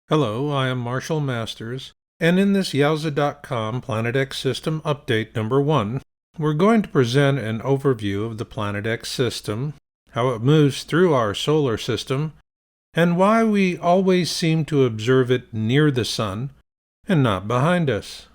Hello, I am Marshall Masters, and in this yowusa.com Planet X System Update number 1, we're going to present an overview of the Planet X system, how it moves through our solar system, and why we always seem to observe it near the Sun and not behind us.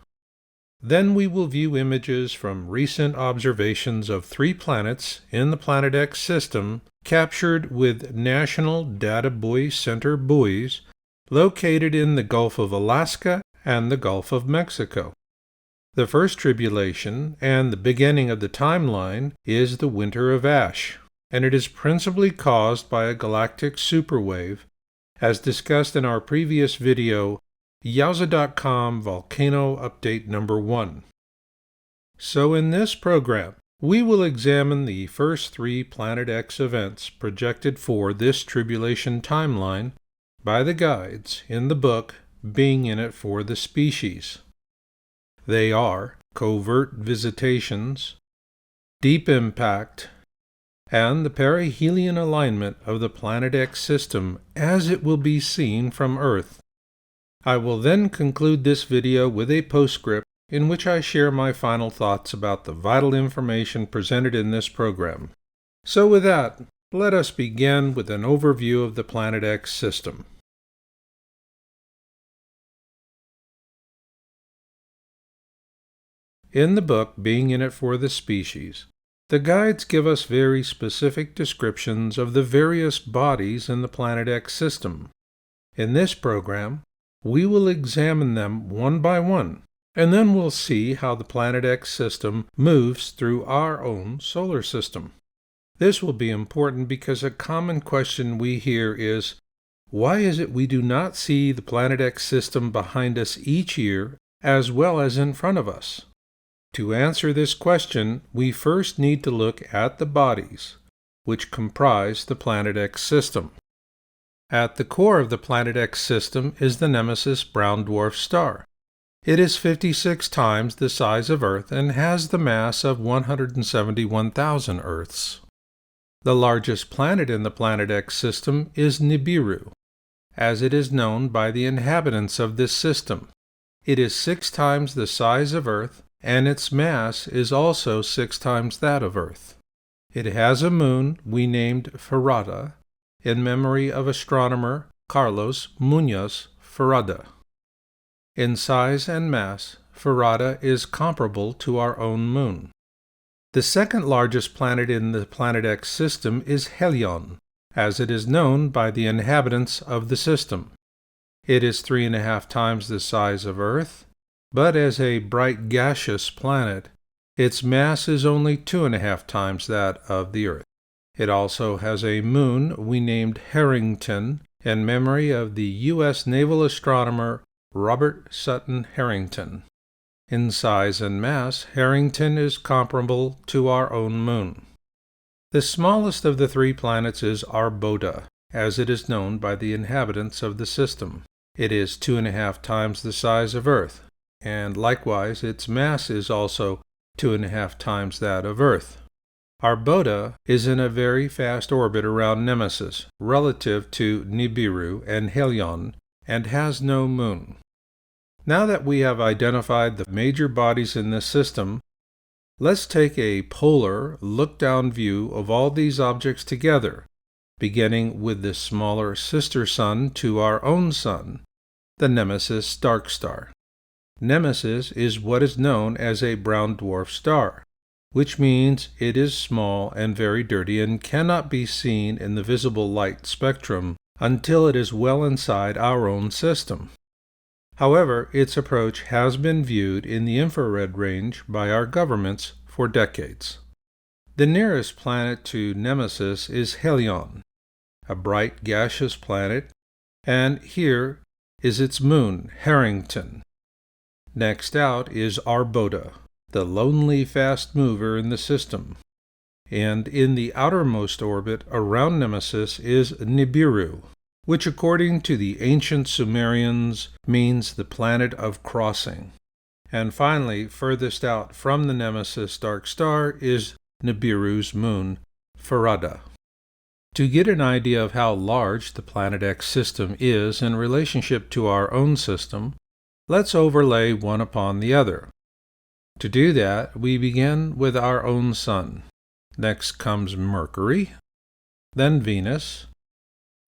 Then we will view images from recent observations of 3 planets in the Planet X system captured with National Data Buoy Center buoys located in the Gulf of Alaska and the Gulf of Mexico. The first tribulation and the beginning of the timeline is the Winter of Ash, and it is principally caused by a galactic superwave, as discussed in our previous video, yowusa.com Volcano Update number 1. So in this program, we will examine the first 3 Planet X events projected for this tribulation timeline by the guides in the book Being in It for the Species. They are covert visitations, deep impact, and the perihelion alignment of the Planet X system as it will be seen from Earth. I will then conclude this video with a postscript in which I share my final thoughts about the vital information presented in this program. So with that, let us begin with an overview of the Planet X system. In the book Being in It for the Species, the guides give us very specific descriptions of the various bodies in the Planet X system. In this program, we will examine them one by one, and then we'll see how the Planet X system moves through our own solar system. This will be important because a common question we hear is, why is it we do not see the Planet X system behind us each year as well as in front of us? To answer this question, we first need to look at the bodies, which comprise the Planet X system. At the core of the Planet X system is the Nemesis brown dwarf star. It is 56 times the size of Earth and has the mass of 171,000 Earths. The largest planet in the Planet X system is Nibiru, as it is known by the inhabitants of this system. It is 6 times the size of Earth, and its mass is also 6 times that of Earth. It has a moon we named Farada, in memory of astronomer Carlos Muñoz Farada. In size and mass, Farada is comparable to our own moon. The second largest planet in the Planet X system is Helion, as it is known by the inhabitants of the system. It is 3.5 times the size of Earth, but as a bright gaseous planet, its mass is only 2.5 times that of the Earth. It also has a moon we named Harrington in memory of the U.S. naval astronomer Robert Sutton Harrington. In size and mass, Harrington is comparable to our own moon. The smallest of the 3 planets is Arbota, as it is known by the inhabitants of the system. It is 2.5 times the size of Earth, and likewise its mass is also 2.5 times that of Earth. Arbota is in a very fast orbit around Nemesis relative to Nibiru and Helion and has no moon. Now that we have identified the major bodies in this system, let's take a polar, look-down view of all these objects together, beginning with the smaller sister sun to our own sun, the Nemesis dark star. Nemesis is what is known as a brown dwarf star, which means it is small and very dirty and cannot be seen in the visible light spectrum until it is well inside our own system. However, its approach has been viewed in the infrared range by our governments for decades. The nearest planet to Nemesis is Helion, a bright gaseous planet, and here is its moon, Harrington. Next out is Arbota, the lonely fast mover in the system, and in the outermost orbit around Nemesis is Nibiru, which according to the ancient Sumerians means the planet of crossing. And finally, furthest out from the Nemesis dark star is Nibiru's moon, Farada. To get an idea of how large the Planet X system is in relationship to our own system, let's overlay one upon the other. To do that, we begin with our own Sun. Next comes Mercury, then Venus,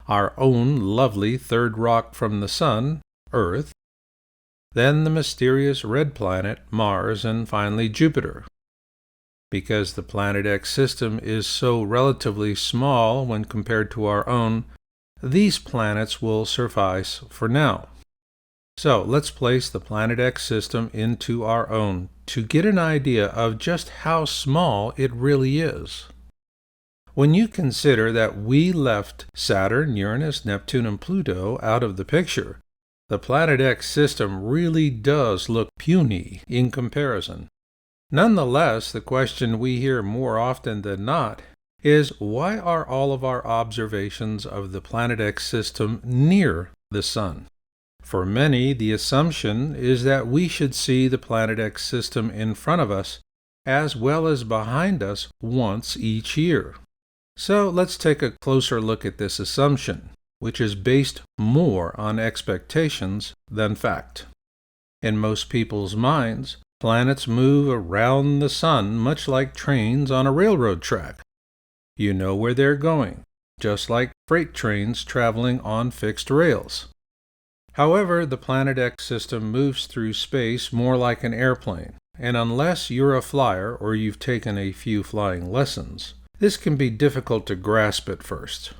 our own lovely third rock from the Sun, Earth, then the mysterious red planet, Mars, and finally Jupiter. Because the Planet X system is so relatively small when compared to our own, these planets will suffice for now. So let's place the Planet X system into our own to get an idea of just how small it really is. When you consider that we left Saturn, Uranus, Neptune, and Pluto out of the picture, the Planet X system really does look puny in comparison. Nonetheless, the question we hear more often than not is, why are all of our observations of the Planet X system near the Sun? For many, the assumption is that we should see the Planet X system in front of us as well as behind us once each year. So let's take a closer look at this assumption, which is based more on expectations than fact. In most people's minds, planets move around the Sun much like trains on a railroad track. You know where they're going, just like freight trains traveling on fixed rails. However, the Planet X system moves through space more like an airplane, and unless you're a flyer or you've taken a few flying lessons, this can be difficult to grasp at first.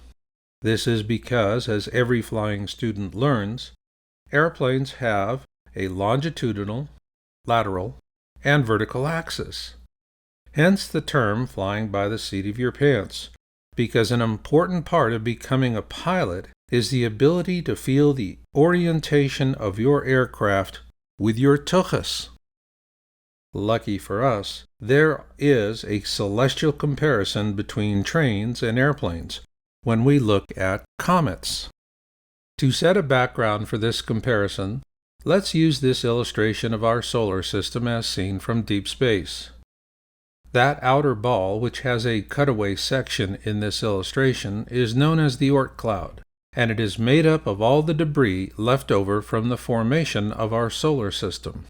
This is because, as every flying student learns, airplanes have a longitudinal, lateral, and vertical axis. Hence the term flying by the seat of your pants, because an important part of becoming a pilot is the ability to feel the orientation of your aircraft with your tuchus. Lucky for us, there is a celestial comparison between trains and airplanes when we look at comets. To set a background for this comparison, let's use this illustration of our solar system as seen from deep space. That outer ball, which has a cutaway section in this illustration, is known as the Oort cloud, and it is made up of all the debris left over from the formation of our solar system.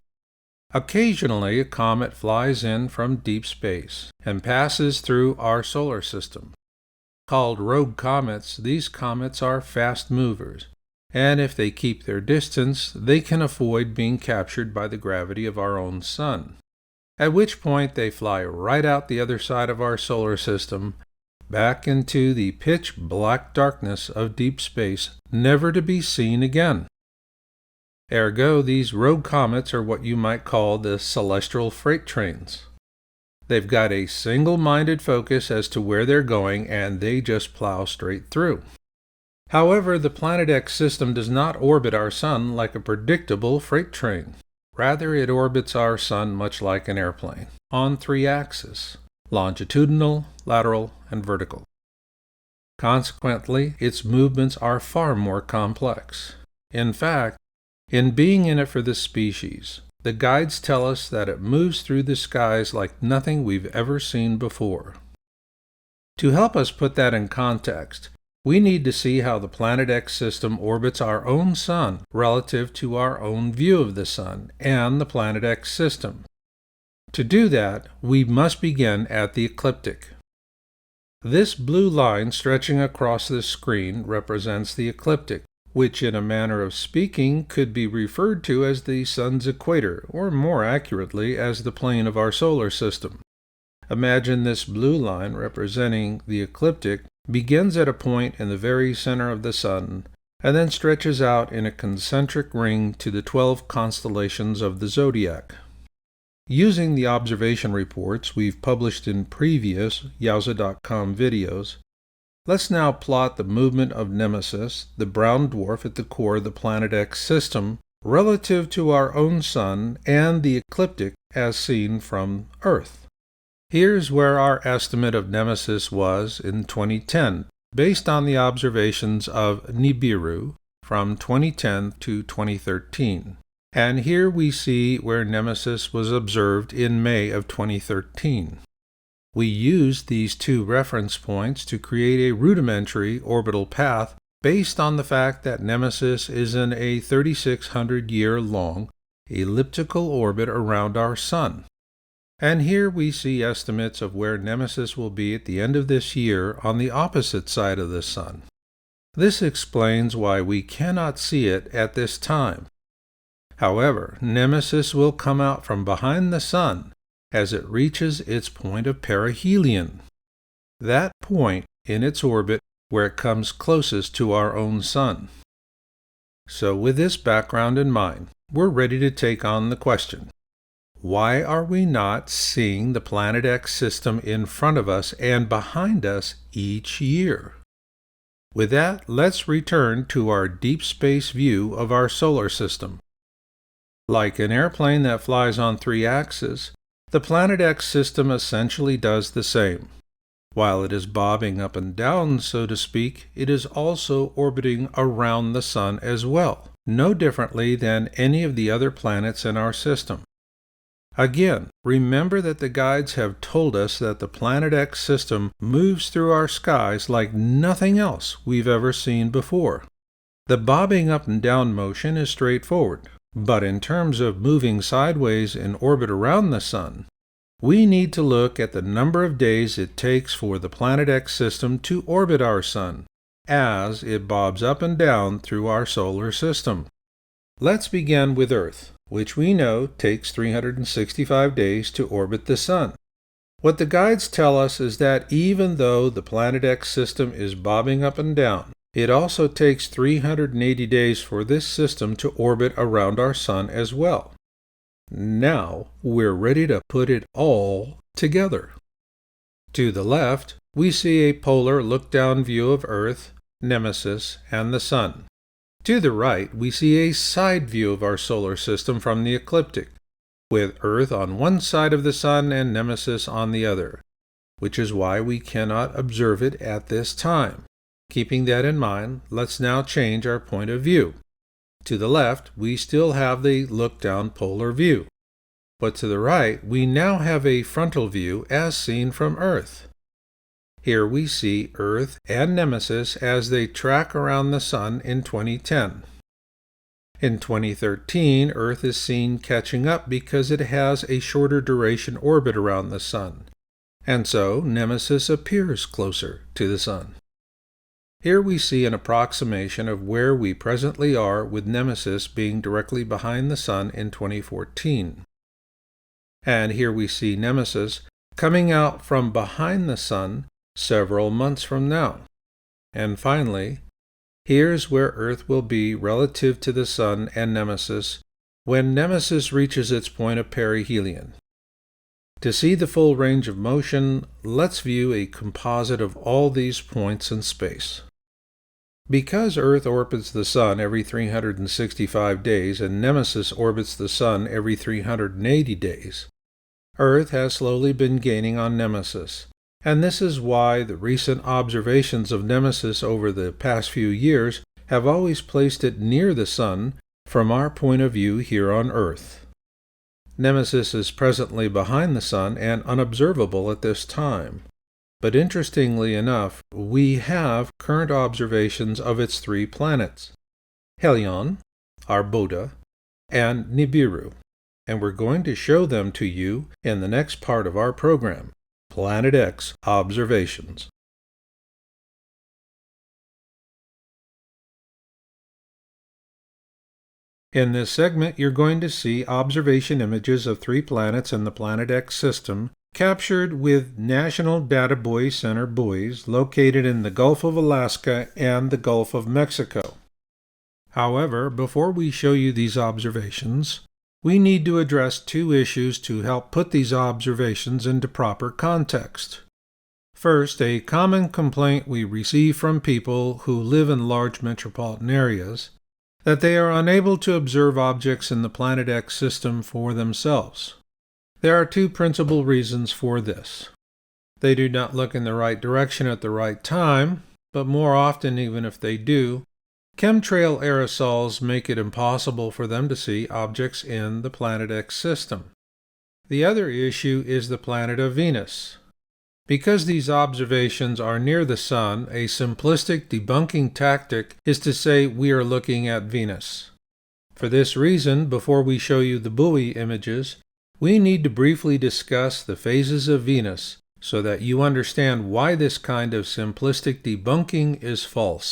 Occasionally, a comet flies in from deep space and passes through our solar system. Called rogue comets, these comets are fast movers, and if they keep their distance, they can avoid being captured by the gravity of our own Sun, at which point they fly right out the other side of our solar system, back into the pitch-black darkness of deep space, never to be seen again. Ergo, these rogue comets are what you might call the celestial freight trains. They've got a single-minded focus as to where they're going, and they just plow straight through. However, the Planet X system does not orbit our Sun like a predictable freight train. Rather, it orbits our Sun much like an airplane, on 3 axes: longitudinal, lateral, and vertical. Consequently, its movements are far more complex. In fact, in Being in It for the Species, the guides tell us that it moves through the skies like nothing we've ever seen before. To help us put that in context, we need to see how the Planet X system orbits our own Sun relative to our own view of the Sun and the Planet X system. To do that, we must begin at the ecliptic. This blue line stretching across the screen represents the ecliptic, which in a manner of speaking could be referred to as the Sun's equator, or more accurately as the plane of our solar system. Imagine this blue line representing the ecliptic begins at a point in the very center of the Sun, and then stretches out in a concentric ring to the 12 constellations of the zodiac. Using the observation reports we've published in previous yowusa.com videos, let's now plot the movement of Nemesis, the brown dwarf at the core of the Planet X system, relative to our own Sun and the ecliptic as seen from Earth. Here's where our estimate of Nemesis was in 2010, based on the observations of Nibiru from 2010 to 2013. And here we see where Nemesis was observed in May of 2013. We used these two reference points to create a rudimentary orbital path based on the fact that Nemesis is in a 3,600-year-long elliptical orbit around our Sun. And here we see estimates of where Nemesis will be at the end of this year on the opposite side of the Sun. This explains why we cannot see it at this time. However, Nemesis will come out from behind the Sun as it reaches its point of perihelion, that point in its orbit where it comes closest to our own Sun. So with this background in mind, we're ready to take on the question, why are we not seeing the Planet X system in front of us and behind us each year? With that, let's return to our deep space view of our solar system. Like an airplane that flies on 3 axes, the Planet X system essentially does the same. While it is bobbing up and down, so to speak, it is also orbiting around the Sun as well, no differently than any of the other planets in our system. Again, remember that the guides have told us that the Planet X system moves through our skies like nothing else we've ever seen before. The bobbing up and down motion is straightforward, but in terms of moving sideways in orbit around the Sun, we need to look at the number of days it takes for the Planet X system to orbit our Sun, as it bobs up and down through our solar system. Let's begin with Earth, which we know takes 365 days to orbit the Sun. What the guides tell us is that even though the Planet X system is bobbing up and down, it also takes 380 days for this system to orbit around our Sun as well. Now we're ready to put it all together. To the left, we see a polar look-down view of Earth, Nemesis, and the Sun. To the right, we see a side view of our solar system from the ecliptic, with Earth on one side of the Sun and Nemesis on the other, which is why we cannot observe it at this time. Keeping that in mind, let's now change our point of view. To the left, we still have the look-down polar view, but to the right, we now have a frontal view as seen from Earth. Here we see Earth and Nemesis as they track around the Sun in 2010. In 2013, Earth is seen catching up because it has a shorter duration orbit around the Sun, and so Nemesis appears closer to the Sun. Here we see an approximation of where we presently are with Nemesis being directly behind the Sun in 2014. And here we see Nemesis coming out from behind the Sun several months from now. And finally, here's where Earth will be relative to the Sun and Nemesis when Nemesis reaches its point of perihelion. To see the full range of motion, let's view a composite of all these points in space. Because Earth orbits the Sun every 365 days and Nemesis orbits the Sun every 380 days, Earth has slowly been gaining on Nemesis, and this is why the recent observations of Nemesis over the past few years have always placed it near the Sun from our point of view here on Earth. Nemesis is presently behind the Sun and unobservable at this time. But interestingly enough, we have current observations of its 3 planets, Helion, Arboda, and Nibiru, and we're going to show them to you in the next part of our program, Planet X Observations. In this segment, you're going to see observation images of 3 planets in the Planet X system captured with National Data Buoy Center buoys located in the Gulf of Alaska and the Gulf of Mexico. However, before we show you these observations, we need to address 2 issues to help put these observations into proper context. First, a common complaint we receive from people who live in large metropolitan areas that they are unable to observe objects in the Planet X system for themselves. There are 2 principal reasons for this. They do not look in the right direction at the right time, but more often, even if they do, chemtrail aerosols make it impossible for them to see objects in the Planet X system. The other issue is the planet of Venus. Because these observations are near the Sun, a simplistic debunking tactic is to say we are looking at Venus. For this reason, before we show you the buoy images, we need to briefly discuss the phases of Venus so that you understand why this kind of simplistic debunking is false.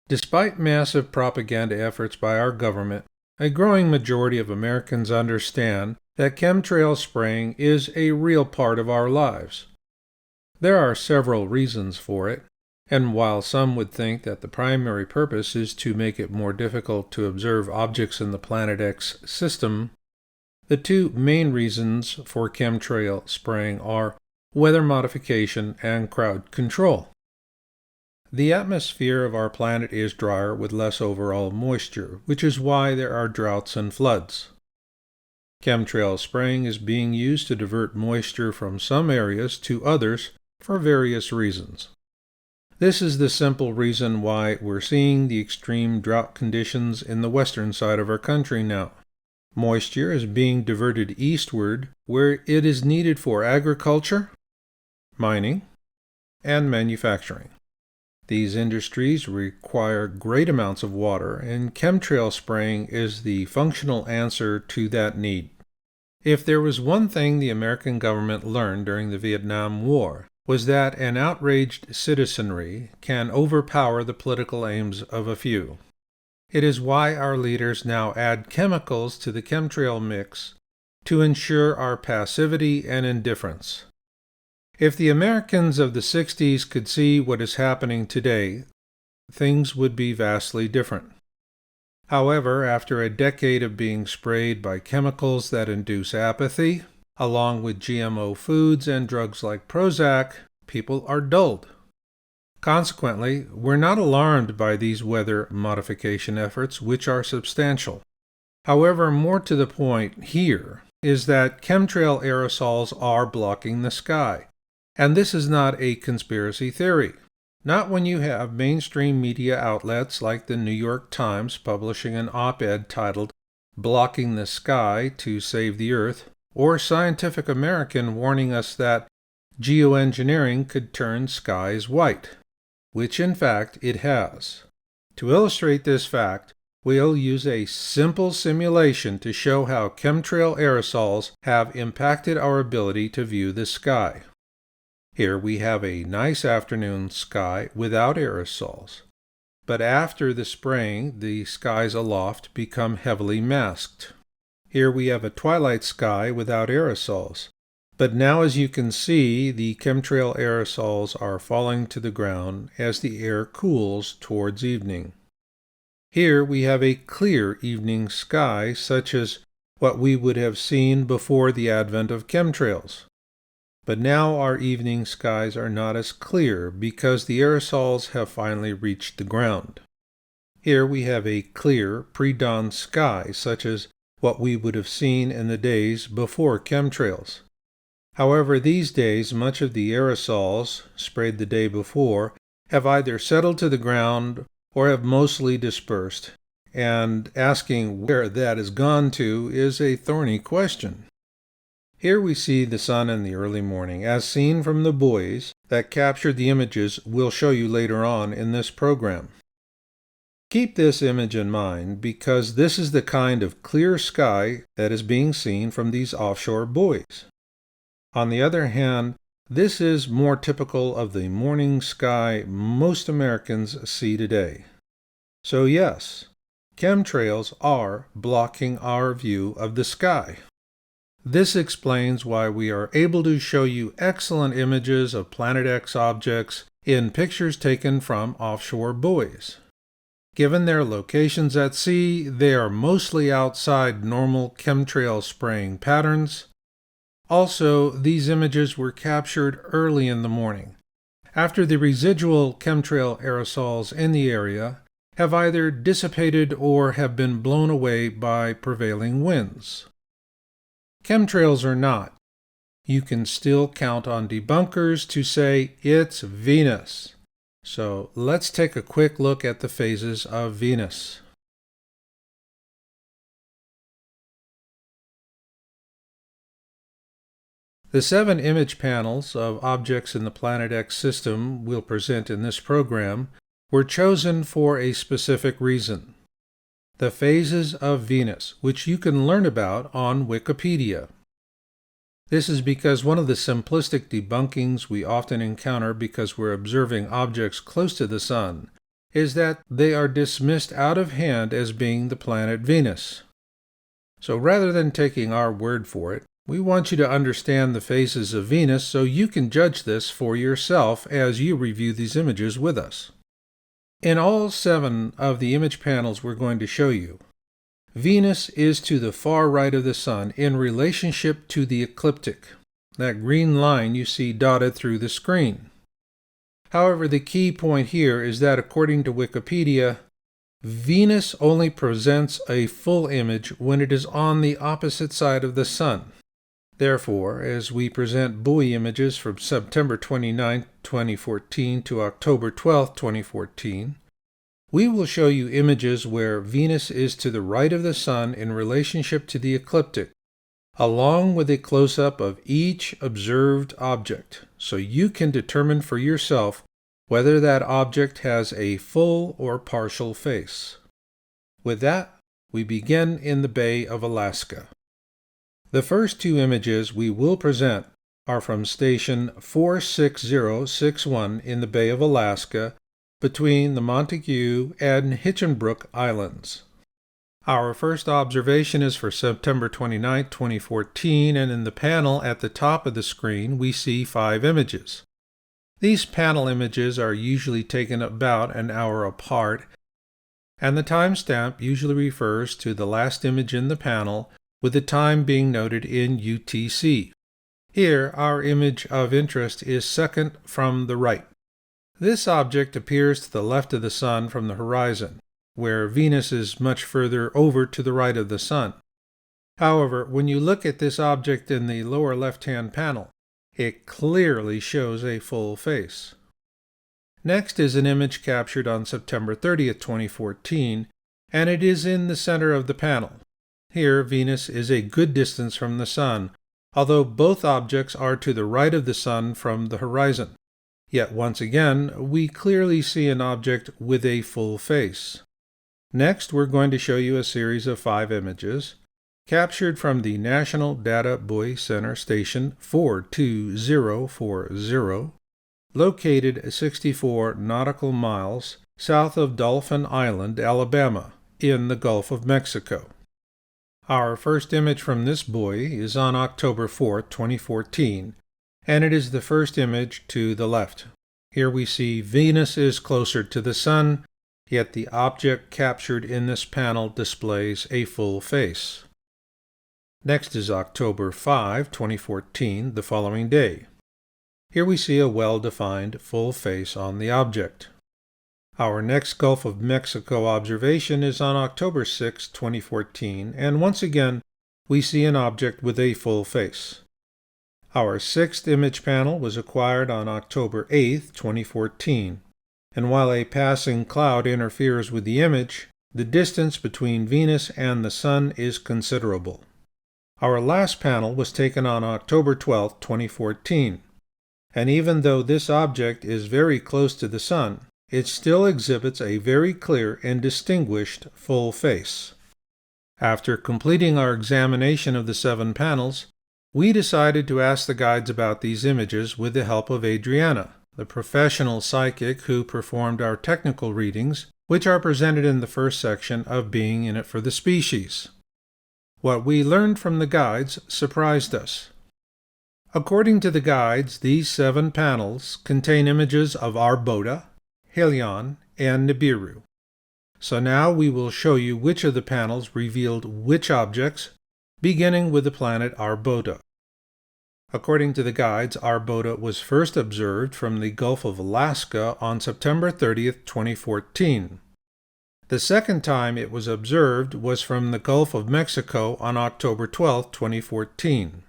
Despite massive propaganda efforts by our government, a growing majority of Americans understand that chemtrail spraying is a real part of our lives. There are several reasons for it, and while some would think that the primary purpose is to make it more difficult to observe objects in the Planet X system, the two main reasons for chemtrail spraying are weather modification and crowd control. The atmosphere of our planet is drier with less overall moisture, which is why there are droughts and floods. Chemtrail spraying is being used to divert moisture from some areas to others for various reasons. This is the simple reason why we're seeing the extreme drought conditions in the western side of our country now. Moisture is being diverted eastward where it is needed for agriculture, mining, and manufacturing. These industries require great amounts of water, and chemtrail spraying is the functional answer to that need. If there was one thing the American government learned during the Vietnam War, was that an outraged citizenry can overpower the political aims of a few. It is why our leaders now add chemicals to the chemtrail mix to ensure our passivity and indifference. If the Americans of the 60s could see what is happening today, things would be vastly different. However, after a decade of being sprayed by chemicals that induce apathy, along with GMO foods and drugs like Prozac, people are dulled. Consequently, we're not alarmed by these weather modification efforts, which are substantial. However, more to the point here is that chemtrail aerosols are blocking the sky. And this is not a conspiracy theory. Not when you have mainstream media outlets like the New York Times publishing an op-ed titled "Blocking the Sky to Save the Earth," or Scientific American warning us that geoengineering could turn skies white, which in fact it has. To illustrate this fact, we'll use a simple simulation to show how chemtrail aerosols have impacted our ability to view the sky. Here we have a nice afternoon sky without aerosols. But after the spraying, the skies aloft become heavily masked. Here we have a twilight sky without aerosols. But now, as you can see, the chemtrail aerosols are falling to the ground as the air cools towards evening. Here we have a clear evening sky, such as what we would have seen before the advent of chemtrails. But now our evening skies are not as clear because the aerosols have finally reached the ground. Here we have a clear pre-dawn sky, such as what we would have seen in the days before chemtrails. However, these days much of the aerosols, sprayed the day before, have either settled to the ground or have mostly dispersed, and asking where that has gone to is a thorny question. Here we see the sun in the early morning, as seen from the buoys that captured the images we'll show you later on in this program. Keep this image in mind because this is the kind of clear sky that is being seen from these offshore buoys. On the other hand, this is more typical of the morning sky most Americans see today. So yes, chemtrails are blocking our view of the sky. This explains why we are able to show you excellent images of Planet X objects in pictures taken from offshore buoys. Given their locations at sea, they are mostly outside normal chemtrail spraying patterns. Also, these images were captured early in the morning, after the residual chemtrail aerosols in the area have either dissipated or have been blown away by prevailing winds. Chemtrails or not, you can still count on debunkers to say it's Venus. So let's take a quick look at the phases of Venus. The 7 image panels of objects in the Planet X system we'll present in this program were chosen for a specific reason. The phases of Venus, which you can learn about on Wikipedia. This is because one of the simplistic debunkings we often encounter because we're observing objects close to the Sun is that they are dismissed out of hand as being the planet Venus. So rather than taking our word for it, we want you to understand the phases of Venus so you can judge this for yourself as you review these images with us. In all 7 of the image panels we're going to show you, Venus is to the far right of the Sun in relationship to the ecliptic, that green line you see dotted through the screen. However, the key point here is that according to Wikipedia, Venus only presents a full image when it is on the opposite side of the Sun. Therefore, as we present buoy images from September 29, 2014 to October 12, 2014, we will show you images where Venus is to the right of the Sun in relationship to the ecliptic, along with a close-up of each observed object, so you can determine for yourself whether that object has a full or partial face. With that, we begin in the Bay of Alaska. The first 2 images we will present are from station 46061 in the Bay of Alaska between the Montague and Hinchinbrook Islands. Our first observation is for September 29, 2014, and in the panel at the top of the screen we see 5 images. These panel images are usually taken about an hour apart, and the timestamp usually refers to the last image in the panel, with the time being noted in UTC. Here, our image of interest is second from the right. This object appears to the left of the Sun from the horizon, where Venus is much further over to the right of the Sun. However, when you look at this object in the lower left-hand panel, it clearly shows a full face. Next is an image captured on September 30, 2014, and it is in the center of the panel. Here, Venus is a good distance from the Sun, although both objects are to the right of the Sun from the horizon. Yet once again, we clearly see an object with a full face. Next, we're going to show you a series of 5 images captured from the National Data Buoy Center Station 42040, located 64 nautical miles south of Dauphin Island, Alabama, in the Gulf of Mexico. Our first image from this buoy is on October 4, 2014, and it is the first image to the left. Here we see Venus is closer to the Sun, yet the object captured in this panel displays a full face. Next is October 5, 2014, the following day. Here we see a well-defined full face on the object. Our next Gulf of Mexico observation is on October 6, 2014, and once again we see an object with a full face. Our 6th image panel was acquired on October 8, 2014, and while a passing cloud interferes with the image, the distance between Venus and the Sun is considerable. Our last panel was taken on October 12, 2014, and even though this object is very close to the Sun, it still exhibits a very clear and distinguished full face. After completing our examination of the 7 panels, we decided to ask the guides about these images with the help of Adriana, the professional psychic who performed our technical readings, which are presented in the first section of Being in It for the Species. What we learned from the guides surprised us. According to the guides, these 7 panels contain images of Arbota, Helion, and Nibiru. So now we will show you which of the panels revealed which objects, beginning with the planet Arbota. According to the guides, Arbota was first observed from the Gulf of Alaska on September 30, 2014. The second time it was observed was from the Gulf of Mexico on October 12, 2014.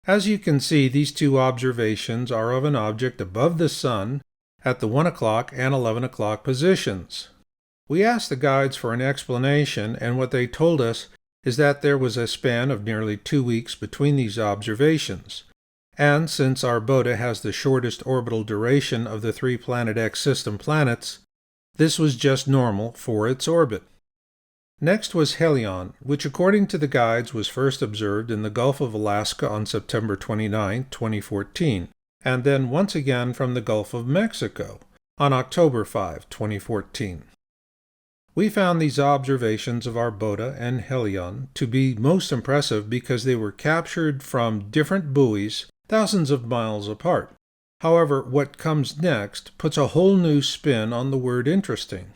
As you can see, these 2 observations are of an object above the Sun at the 1 o'clock and 11 o'clock positions. We asked the guides for an explanation, and what they told us is that there was a span of nearly 2 weeks between these observations, and since our Boda has the shortest orbital duration of the 3 Planet X system planets, this was just normal for its orbit. Next was Helion, which according to the guides was first observed in the Gulf of Alaska on September 29, 2014, and then once again from the Gulf of Mexico on October 5, 2014. We found these observations of our Boda and Helion to be most impressive because they were captured from different buoys thousands of miles apart. However, what comes next puts a whole new spin on the word interesting.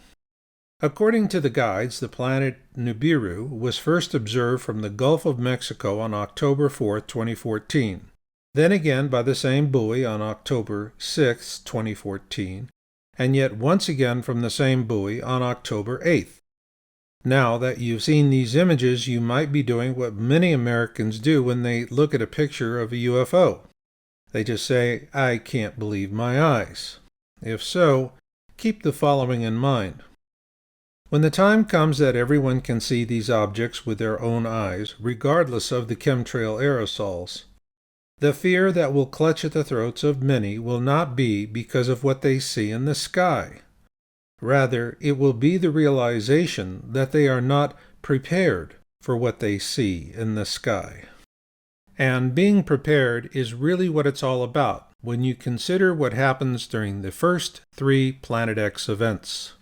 According to the guides, the planet Nibiru was first observed from the Gulf of Mexico on October 4, 2014, then again by the same buoy on October 6, 2014, and yet once again from the same buoy on October 8th. Now that you've seen these images, you might be doing what many Americans do when they look at a picture of a UFO. They just say, "I can't believe my eyes." If so, keep the following in mind. When the time comes that everyone can see these objects with their own eyes, regardless of the chemtrail aerosols, the fear that will clutch at the throats of many will not be because of what they see in the sky. Rather, it will be the realization that they are not prepared for what they see in the sky. And being prepared is really what it's all about when you consider what happens during the first 3 Planet X events.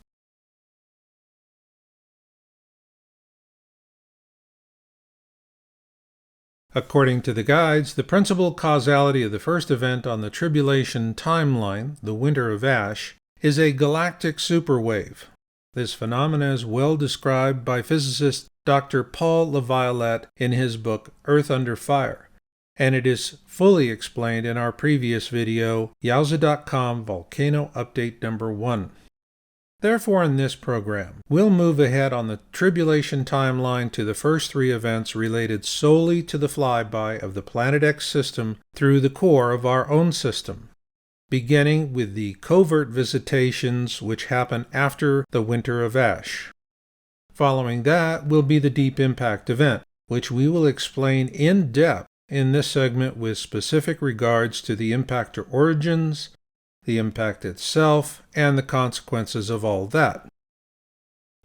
According to the guides, the principal causality of the first event on the tribulation timeline, the Winter of Ash, is a galactic superwave. This phenomenon is well described by physicist Dr. Paul LaViolette in his book Earth Under Fire, and it is fully explained in our previous video, yowusa.com Volcano Update Number 1. Therefore, in this program, we'll move ahead on the tribulation timeline to the first 3 events related solely to the flyby of the Planet X system through the core of our own system, beginning with the covert visitations which happen after the Winter of Ash. Following that will be the Deep Impact event, which we will explain in depth in this segment with specific regards to the impactor origins, the impact itself, and the consequences of all that.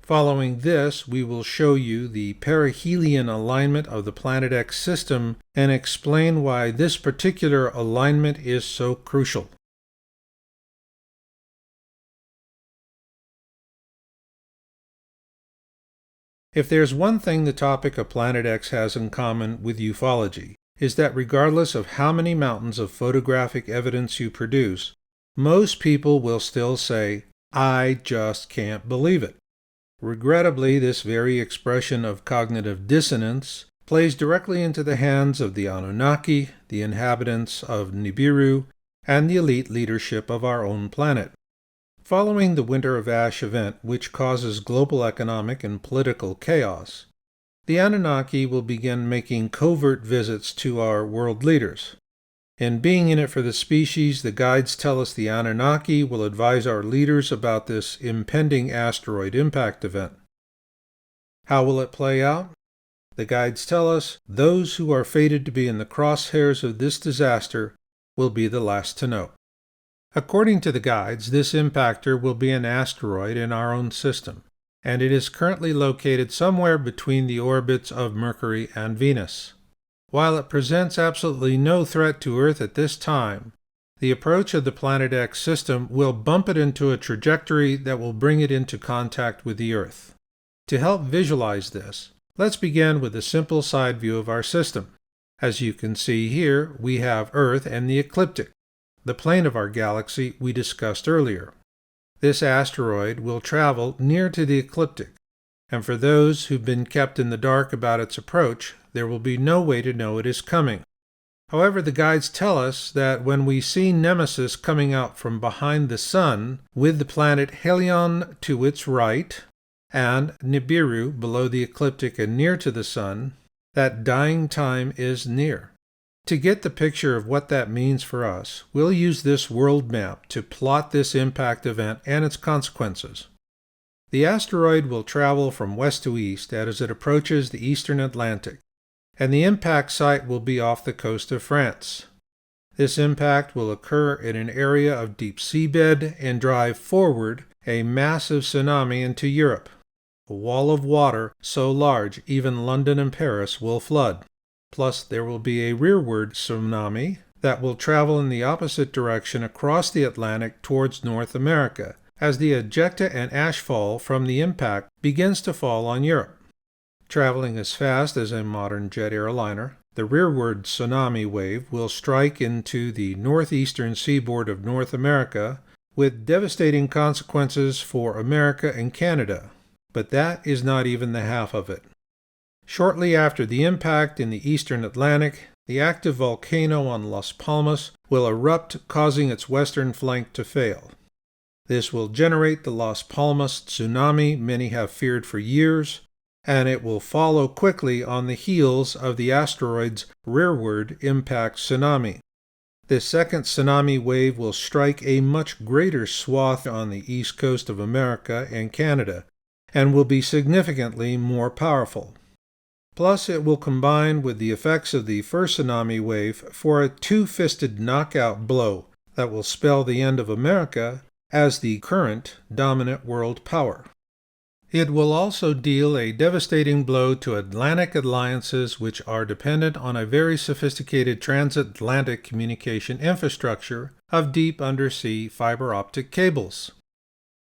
Following this, we will show you the perihelion alignment of the Planet X system and explain why this particular alignment is so crucial. If there's one thing the topic of Planet X has in common with ufology, is that regardless of how many mountains of photographic evidence you produce, most people will still say, "I just can't believe it." Regrettably, this very expression of cognitive dissonance plays directly into the hands of the Anunnaki, the inhabitants of Nibiru, and the elite leadership of our own planet. Following the Winter of Ash event, which causes global economic and political chaos, the Anunnaki will begin making covert visits to our world leaders. In being in it for the species, the guides tell us the Anunnaki will advise our leaders about this impending asteroid impact event. How will it play out? The guides tell us those who are fated to be in the crosshairs of this disaster will be the last to know. According to the guides, this impactor will be an asteroid in our own system, and it is currently located somewhere between the orbits of Mercury and Venus. While it presents absolutely no threat to Earth at this time, the approach of the Planet X system will bump it into a trajectory that will bring it into contact with the Earth. To help visualize this, let's begin with a simple side view of our system. As you can see here, we have Earth and the ecliptic, the plane of our galaxy we discussed earlier. This asteroid will travel near to the ecliptic, and for those who've been kept in the dark about its approach, there will be no way to know it is coming. However, the guides tell us that when we see Nemesis coming out from behind the Sun, with the planet Helion to its right, and Nibiru below the ecliptic and near to the Sun, that dying time is near. To get the picture of what that means for us, we'll use this world map to plot this impact event and its consequences. The asteroid will travel from west to east as it approaches the eastern Atlantic, and the impact site will be off the coast of France. This impact will occur in an area of deep seabed and drive forward a massive tsunami into Europe. A wall of water so large even London and Paris will flood. Plus, there will be a rearward tsunami that will travel in the opposite direction across the Atlantic towards North America, as the ejecta and ashfall from the impact begins to fall on Europe. Traveling as fast as a modern jet airliner, the rearward tsunami wave will strike into the northeastern seaboard of North America with devastating consequences for America and Canada. But that is not even the half of it. Shortly after the impact in the eastern Atlantic, the active volcano on Las Palmas will erupt, causing its western flank to fail. This will generate the Las Palmas tsunami many have feared for years, and it will follow quickly on the heels of the asteroid's rearward impact tsunami. This second tsunami wave will strike a much greater swath on the east coast of America and Canada, and will be significantly more powerful. Plus, it will combine with the effects of the first tsunami wave for a two-fisted knockout blow that will spell the end of America as the current dominant world power. It will also deal a devastating blow to Atlantic alliances which are dependent on a very sophisticated transatlantic communication infrastructure of deep undersea fiber optic cables.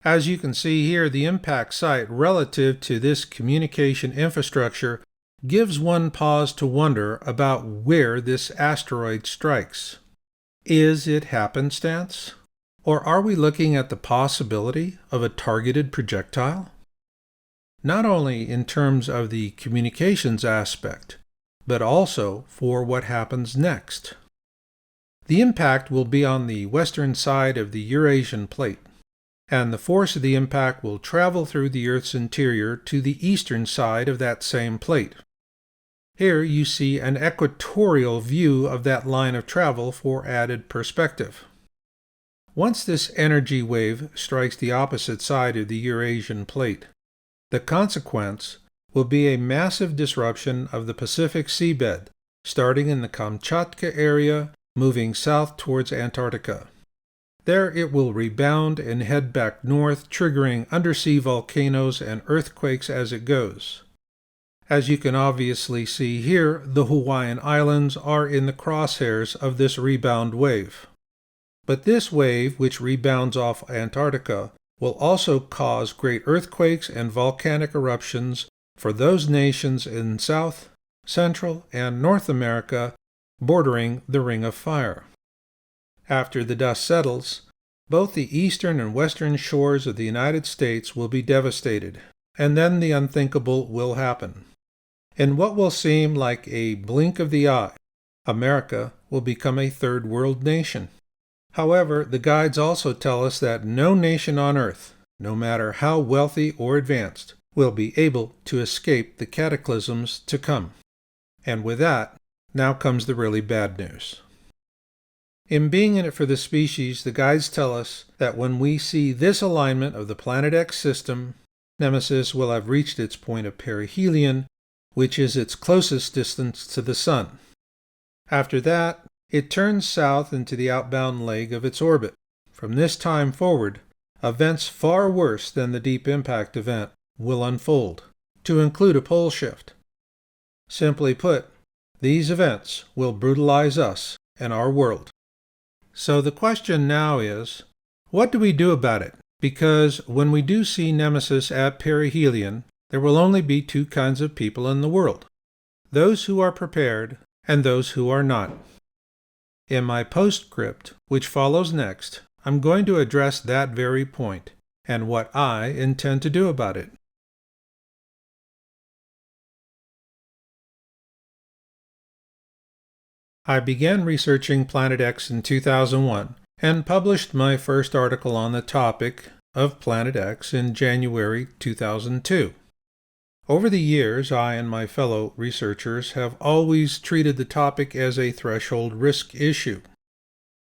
As you can see here, the impact site relative to this communication infrastructure gives one pause to wonder about where this asteroid strikes. Is it happenstance? Or are we looking at the possibility of a targeted projectile? Not only in terms of the communications aspect, but also for what happens next. The impact will be on the western side of the Eurasian plate, and the force of the impact will travel through the Earth's interior to the eastern side of that same plate. Here you see an equatorial view of that line of travel for added perspective. Once this energy wave strikes the opposite side of the Eurasian plate, the consequence will be a massive disruption of the Pacific seabed, starting in the Kamchatka area, moving south towards Antarctica. There it will rebound and head back north, triggering undersea volcanoes and earthquakes as it goes. As you can obviously see here, the Hawaiian Islands are in the crosshairs of this rebound wave. But this wave, which rebounds off Antarctica, will also cause great earthquakes and volcanic eruptions for those nations in South, Central, and North America bordering the Ring of Fire. After the dust settles, both the eastern and western shores of the United States will be devastated, and then the unthinkable will happen. In what will seem like a blink of the eye, America will become a third world nation. However, the guides also tell us that no nation on earth, no matter how wealthy or advanced, will be able to escape the cataclysms to come. And with that, now comes the really bad news. In Being in It for the Species, the guides tell us that when we see this alignment of the Planet X system, Nemesis will have reached its point of perihelion, which is its closest distance to the Sun. After that, it turns south into the outbound leg of its orbit. From this time forward, events far worse than the deep impact event will unfold, to include a pole shift. Simply put, these events will brutalize us and our world. So the question now is, what do we do about it? Because when we do see Nemesis at perihelion, there will only be two kinds of people in the world: those who are prepared and those who are not. In my postscript, which follows next, I'm going to address that very point and what I intend to do about it. I began researching Planet X in 2001 and published my first article on the topic of Planet X in January 2002. Over the years, I and my fellow researchers have always treated the topic as a threshold risk issue.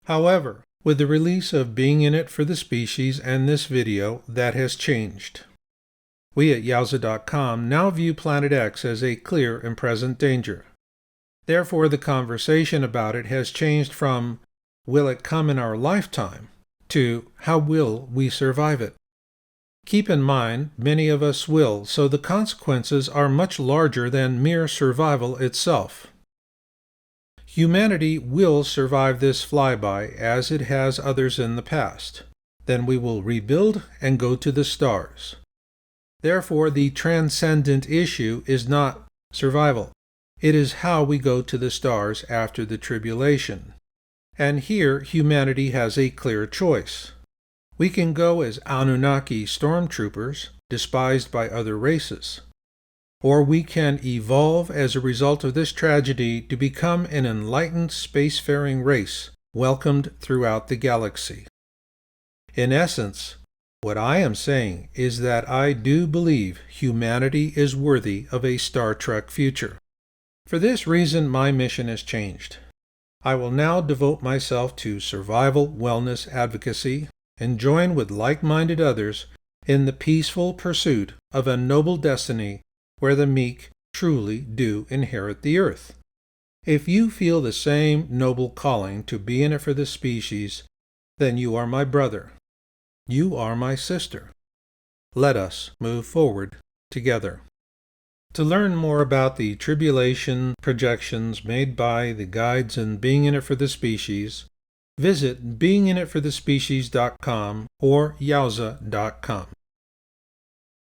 However, with the release of Being in It for the Species and this video, that has changed. We at yowusa.com now view Planet X as a clear and present danger. Therefore, the conversation about it has changed from will it come in our lifetime, to how will we survive it? Keep in mind, many of us will, so the consequences are much larger than mere survival itself. Humanity will survive this flyby as it has others in the past. Then we will rebuild and go to the stars. Therefore, the transcendent issue is not survival. It is how we go to the stars after the tribulation. And here, humanity has a clear choice. We can go as Anunnaki stormtroopers, despised by other races. Or we can evolve as a result of this tragedy to become an enlightened spacefaring race, welcomed throughout the galaxy. In essence, what I am saying is that I do believe humanity is worthy of a Star Trek future. For this reason, my mission has changed. I will now devote myself to survival wellness advocacy and join with like-minded others in the peaceful pursuit of a noble destiny where the meek truly do inherit the earth. If you feel the same noble calling to be in it for the species, then you are my brother. You are my sister. Let us move forward together. To learn more about the tribulation projections made by the guides in Being in It for the Species, visit beinginitforthespecies.com or yowusa.com.